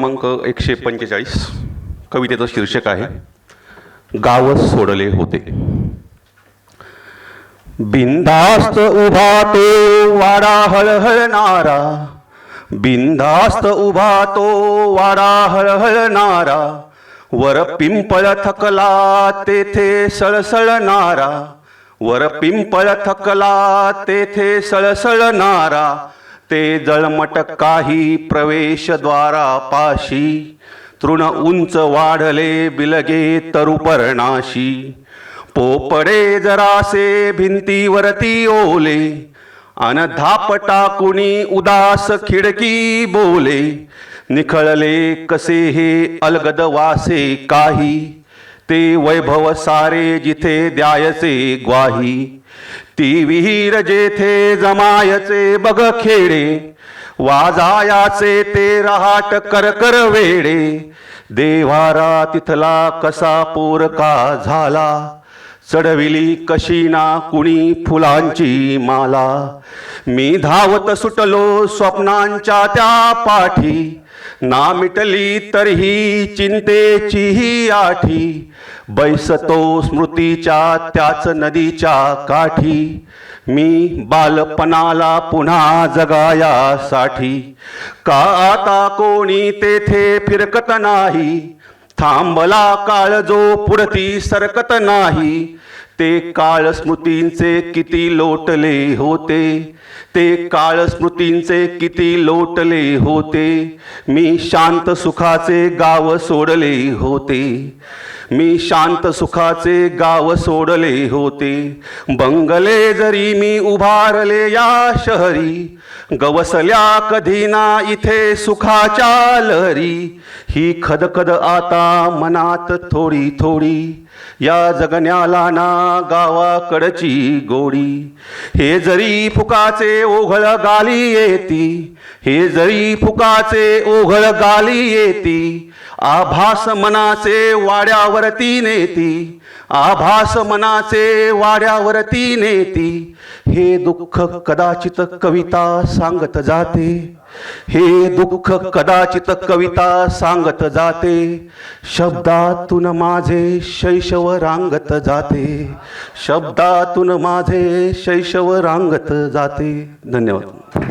क्रमांक 145. कवितेचं शीर्षक आहे गाव सोडले होते. बिनधास्त उभा तो वाडा हळहळणारा, बिनधास्त उभा तो वाडा हळहळणारा, वर पिंपळ थकला तेथे सळसळणारा, वर पिंपळ थकला तेथे सळसळणारा, ते जळमट काही प्रवेशद्वारापाशी, तृण उंच वाढले बिलगे तरुपर्णाशी, पोपडे जरासे भिंतीवरती ओले, अन धाप टाकुनी उदास खिडकी बोले, निखळले कसे हे अलगद वासे काही, ते वैभव सारे जिथे द्यायचे ग्वाही, ती विहीर जेथे जमायचे बघ खेडे, वाजायाचे ते रहाट करकर वेडे, देव्हारा तिथला कसा पोरका झाला, चढविली कशी ना कुणी फुलांची माला, मी धावत सुटलो स्वप्नांच्या त्या पाठी, ना मिटली तरीही चिंतेची ही आठी, बैसतो स्मृतीच्या त्याच नदीच्या काठी, मी बालपणाला पुन्हा जगायासाठी, का आता कोणी तेथे फिरकत नाही, थांबला काळ जो पुढती सरकत नाही, ते काळ स्मृतींचे किती लोटले होते, ते काळ स्मृतींचे किती लोटले होते, मी शांत सुखाचे गाव सोडले होते, मी शांत सुखाचे गाव सोडले होते, बंगले जरी मी उभारले या शहरी, गवसल्या कधी ना इथे सुखाच्या लहरी, ही खदखद आता मनात थोडी थोडी, या जगण्याला ना गावाकडची गोडी, हे जरी फुकाचे ओघळ गाली येती, हे जरी फुकाचे ओघळ गाली येती, आभास मनाचे वाड्यावरती नेती, आभास मनाचे वाड्यावरती नेती, हे दुःख कदाचित कविता सांगत जाते, हे दुःख कदाचित कविता सांगत जाते, शब्दातून माझे शैशव रांगत जाते, शब्दातून माझे शैशव रांगत जाते. धन्यवाद.